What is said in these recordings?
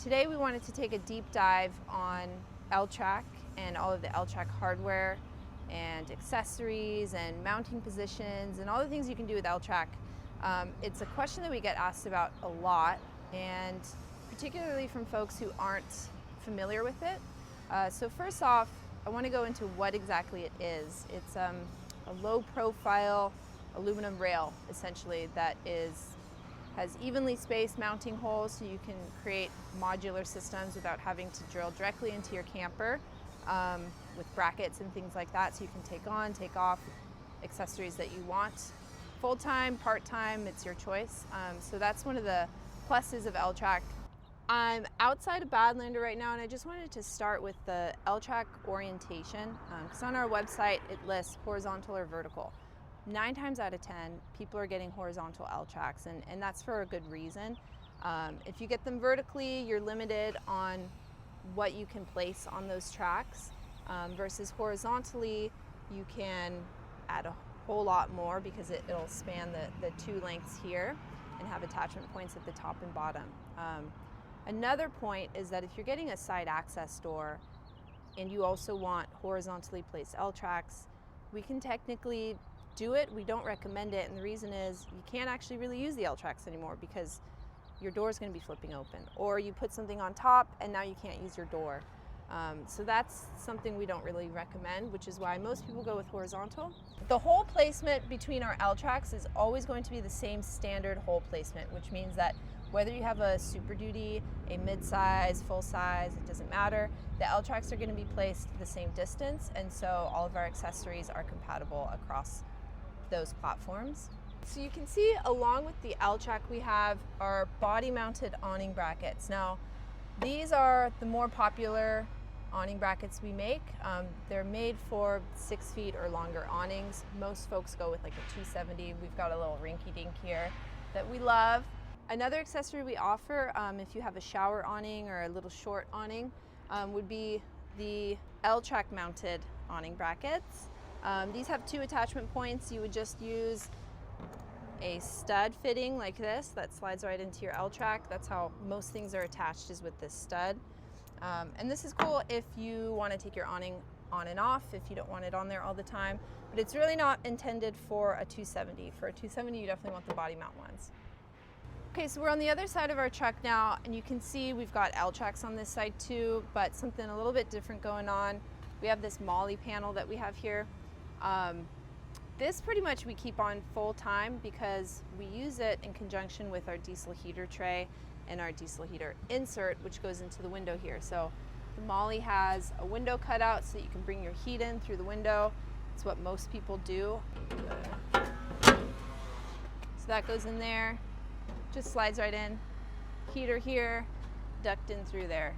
Today we wanted to take a deep dive on Eltrack and all of the Eltrack hardware and accessories and mounting positions and all the things you can do with Eltrack. It's a question that we get asked about a lot, and particularly from folks who aren't familiar with it. So first off, I want to go into what exactly it is. It's a low profile aluminum rail, essentially, that has evenly spaced mounting holes so you can create modular systems without having to drill directly into your camper with brackets and things like that, so you can take on, take off accessories that you want. Full-time, part-time, it's your choice. So that's one of the pluses of Eltrack. I'm outside of Badlander right now, and I just wanted to start with the Eltrack orientation, because on our website it lists horizontal or vertical. 9 times out of 10, people are getting horizontal Eltracks, and that's for a good reason. If you get them vertically, you're limited on what you can place on those tracks, versus horizontally, you can add a whole lot more because it'll span the 2 lengths here and have attachment points at the top and bottom. Another point is that if you're getting a side access door and you also want horizontally placed Eltracks, we can technically do it. We don't recommend it, and the reason is you can't actually really use the Eltracks anymore because your door is going to be flipping open, or you put something on top and now you can't use your door. So that's something we don't really recommend, which is why most people go with horizontal. The hole placement between our Eltracks is always going to be the same standard hole placement, which means that whether you have a Super Duty, a mid-size, full-size, it doesn't matter. The Eltracks are going to be placed the same distance, and so all of our accessories are compatible across those platforms. So you can see along with the Eltrack we have our body-mounted awning brackets. Now these are the more popular awning brackets we make. They're made for 6 feet or longer awnings. Most folks go with like a 270. We've got a little rinky-dink here that we love. Another accessory we offer, if you have a shower awning or a little short awning, would be the Eltrack mounted awning brackets. These have 2 attachment points. You would just use a stud fitting like this that slides right into your Eltrack. That's how most things are attached, is with this stud. And this is cool if you want to take your awning on and off, if you don't want it on there all the time, but it's really not intended for a 270. For a 270, you definitely want the body mount ones. Okay, so we're on the other side of our truck now, and you can see we've got Eltracks on this side too, but something a little bit different going on. We have this Molly panel that we have here. This pretty much we keep on full time because we use it in conjunction with our diesel heater tray and our diesel heater insert, which goes into the window here. So the Molly has a window cutout so that you can bring your heat in through the window. It's what most people do. So that goes in there, just slides right in. Heater here, duct in through there.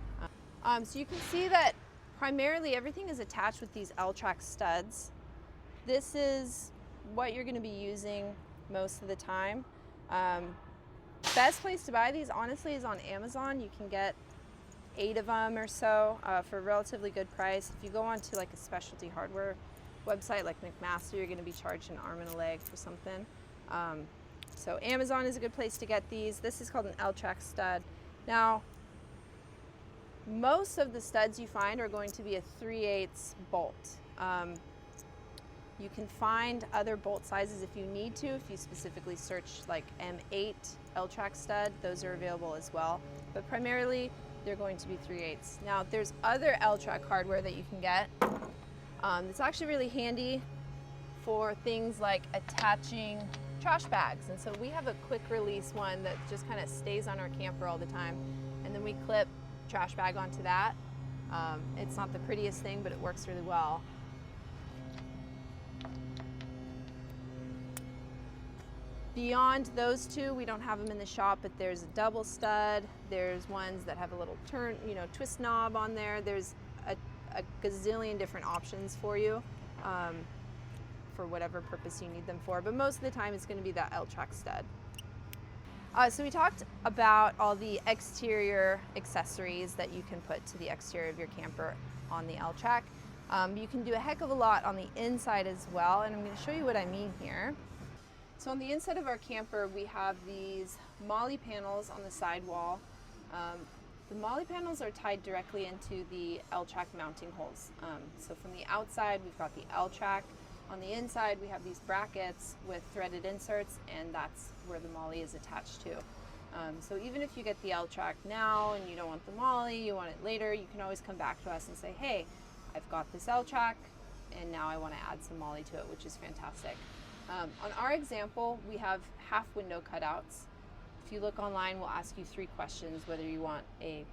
So you can see that primarily everything is attached with these Eltrack studs. This is what you're going to be using most of the time. Best place to buy these, honestly, is on Amazon. You can get 8 of them or so for a relatively good price. If you go onto like a specialty hardware website like McMaster, you're going to be charged an arm and a leg for something. So Amazon is a good place to get these. This is called an Eltrack stud. Now, most of the studs you find are going to be a 3/8 bolt. You can find other bolt sizes if you need to, if you specifically search like M8 Eltrack stud, those are available as well. But primarily, they're going to be 3/8. Now, there's other Eltrack hardware that you can get. It's actually really handy for things like attaching trash bags. And so we have a quick release one that just kind of stays on our camper all the time. And then we clip trash bag onto that. It's not the prettiest thing, but it works really well. Beyond those 2, we don't have them in the shop, but there's a double stud. There's ones that have a little turn, twist knob on there. There's a gazillion different options for you for whatever purpose you need them for. But most of the time, it's going to be that Eltrack stud. So we talked about all the exterior accessories that you can put to the exterior of your camper on the Eltrack. You can do a heck of a lot on the inside as well, and I'm going to show you what I mean here. So on the inside of our camper, we have these Molly panels on the sidewall. The MOLLE panels are tied directly into the L-track mounting holes. So from the outside, we've got the L-track. On the inside, we have these brackets with threaded inserts, and that's where the MOLLE is attached to. So even if you get the L-track now and you don't want the MOLLE, you want it later, you can always come back to us and say, hey, I've got this L-track, and now I want to add some MOLLE to it, which is fantastic. On our example, we have half window cutouts. If you look online, we'll ask you 3 questions, whether you want a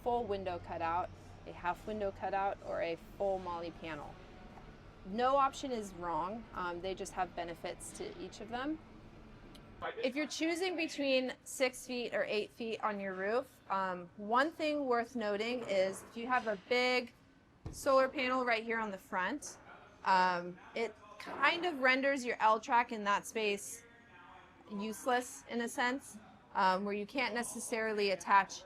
full window cutout, a half window cutout, or a full MOLLE panel. No option is wrong. They just have benefits to each of them. If you're choosing between 6 feet or 8 feet on your roof, one thing worth noting is if you have a big solar panel right here on the front, it kind of renders your L-track in that space useless in a sense, where you can't necessarily attach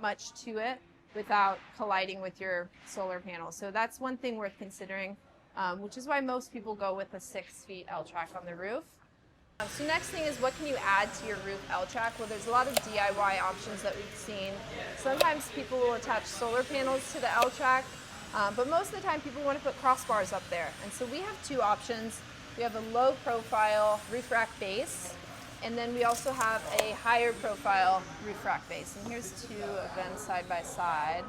much to it without colliding with your solar panel. So that's one thing worth considering, which is why most people go with a 6 feet L-track on the roof. So next thing is, what can you add to your roof L-track? Well, there's a lot of DIY options that we've seen. Sometimes people will attach solar panels to the L-track, but most of the time people want to put crossbars up there. And so we have 2 options. We have a low profile roof rack base, and then we also have a higher profile roof rack base. And here's 2 of them side by side.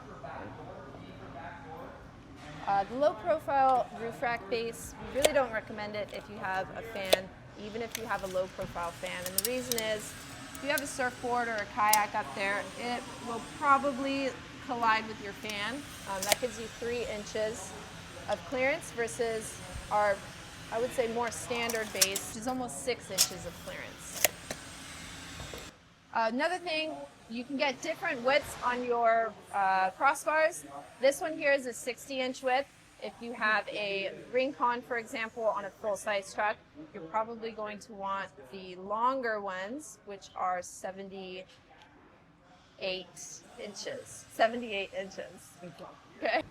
The low profile roof rack base, we really don't recommend it if you have a fan, even if you have a low profile fan. And the reason is, if you have a surfboard or a kayak up there, it will probably collide with your fan. That gives you 3 inches of clearance versus our, I would say, more standard base, which is almost 6 inches of clearance. Another thing, you can get different widths on your crossbars. This one here is a 60-inch width. If you have a Rincon, for example, on a full-size truck, you're probably going to want the longer ones, which are 78 inches. 78 inches. Okay.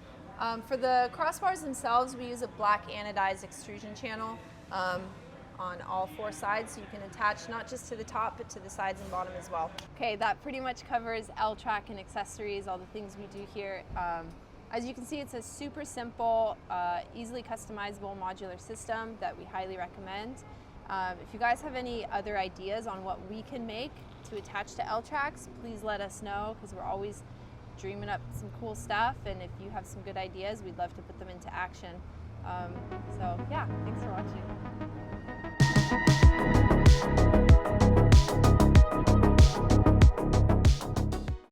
For the crossbars themselves, we use a black anodized extrusion channel on all 4 sides, so you can attach not just to the top, but to the sides and bottom as well. Okay, that pretty much covers L-track and accessories, all the things we do here. As you can see, it's a super simple, easily customizable modular system that we highly recommend. If you guys have any other ideas on what we can make to attach to L-tracks, please let us know, because we're always dreaming up some cool stuff, and if you have some good ideas, we'd love to put them into action. So yeah, thanks for watching.